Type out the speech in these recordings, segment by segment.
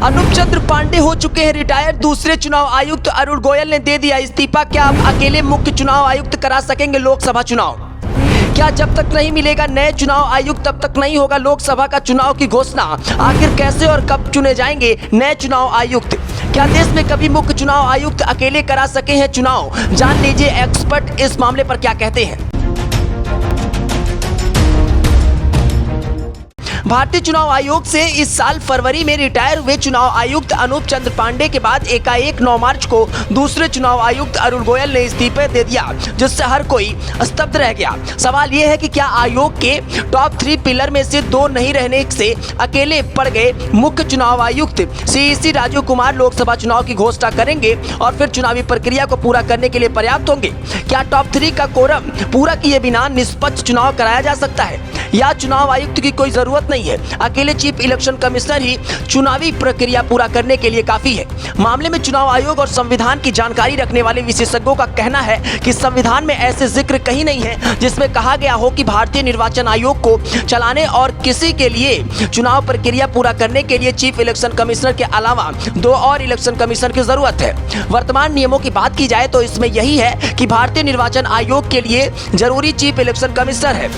अनूप चंद्र पांडे हो चुके हैं रिटायर। दूसरे चुनाव आयुक्त अरुण गोयल ने दे दिया इस्तीफा। क्या आप अकेले मुख्य चुनाव आयुक्त करा सकेंगे लोकसभा चुनाव? क्या जब तक नहीं मिलेगा नए चुनाव आयुक्त तब तक नहीं होगा लोकसभा का चुनाव की घोषणा? आखिर कैसे और कब चुने जाएंगे नए चुनाव आयुक्त? क्या देश में कभी मुख्य चुनाव आयुक्त अकेले करा सके हैं चुनाव? जान लीजिए एक्सपर्ट इस मामले पर क्या कहते हैं। भारतीय चुनाव आयोग से इस साल फरवरी में रिटायर हुए चुनाव आयुक्त अनूप चंद्र पांडे के बाद एकाएक 9 मार्च को दूसरे चुनाव आयुक्त अरुण गोयल ने इस्तीफे दे दिया, जिससे हर कोई स्तब्ध रह गया। सवाल यह है कि क्या आयोग के टॉप 3 पिलर में से 2 नहीं रहने से अकेले पड़ गए मुख्य चुनाव आयुक्त सीईसी राजीव कुमार लोकसभा चुनाव की घोषणा करेंगे और फिर चुनावी प्रक्रिया को पूरा करने के लिए पर्याप्त होंगे? क्या टॉप 3 का कोरम पूरा किए बिना निष्पक्ष चुनाव कराया जा सकता है, या चुनाव आयुक्त की कोई जरूरत नहीं है? अकेले चीफ इलेक्शन कमिश्नर ही चुनावी प्रक्रिया पूरा करने के लिए काफी है। मामले में चुनाव आयोग और संविधान की जानकारी रखने वाले विशेषज्ञों का कहना है कि संविधान में ऐसे जिक्र कहीं नहीं है जिसमें कहा गया हो कि भारतीय निर्वाचन आयोग को चलाने और किसी के लिए चुनाव प्रक्रिया पूरा करने के लिए चीफ इलेक्शन कमिश्नर के अलावा 2 और इलेक्शन कमिश्नर की जरूरत है। वर्तमान नियमों की बात की जाए तो इसमें यही है कि भारतीय निर्वाचन आयोग के लिए जरूरी चीफ इलेक्शन कमिश्नर है,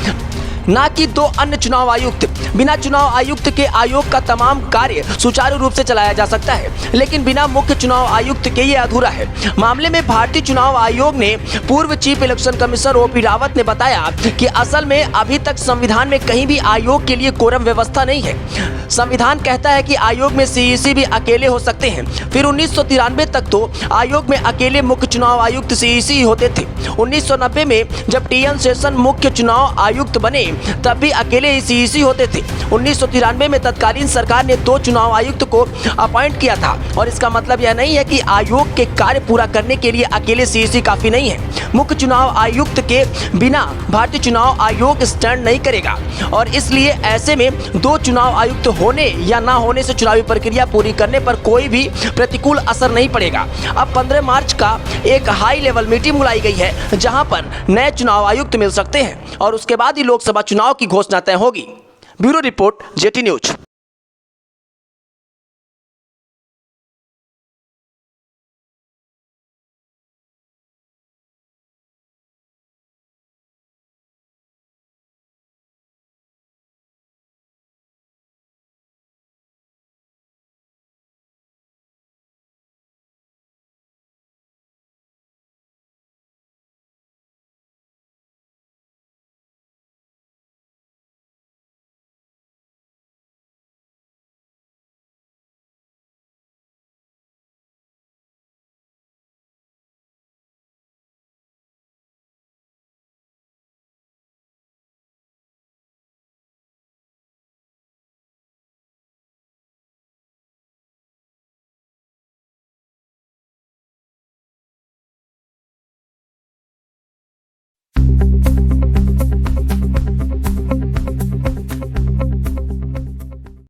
ना कि 2 अन्य चुनाव आयुक्त। बिना चुनाव आयुक्त के आयोग का तमाम कार्य सुचारू रूप से चलाया जा सकता है, लेकिन बिना मुख्य चुनाव आयुक्त के ये अधूरा है। मामले में भारतीय चुनाव आयोग ने पूर्व chief election commissioner OP Rawat ने बताया कि असल में अभी तक संविधान में कहीं भी आयोग के लिए कोरम व्यवस्था नहीं है। संविधान कहता है कि आयोग में सीईसी भी अकेले हो सकते हैं। फिर 1993 तक तो आयोग में अकेले मुख्य चुनाव आयुक्त सीईसी होते थे। 1990 में जब टीएन शेषन मुख्य चुनाव आयुक्त बने तब भी अकेले ही सीईसी होते थे। 1993 में तत्कालीन सरकार ने 2 चुनाव आयुक्त को अपॉइंट किया था, और इसका मतलब यह नहीं है कि आयोग के कार्य पूरा करने के लिए अकेले सीईसी काफी नहीं है। मुख्य चुनाव आयुक्त के बिना भारतीय चुनाव आयोग स्टैंड नहीं करेगा, और इसलिए ऐसे में 2 चुनाव आयुक्त होने या ना होने से चुनावी प्रक्रिया पूरी करने पर कोई भी प्रतिकूल असर नहीं पड़ेगा। अब 15 मार्च का एक हाई लेवल मीटिंग बुलाई गई है, जहां पर नए चुनाव आयुक्त मिल सकते हैं और उसके बाद ही लोकसभा चुनाव की घोषणा तय होगी। Bureau report, jetty news.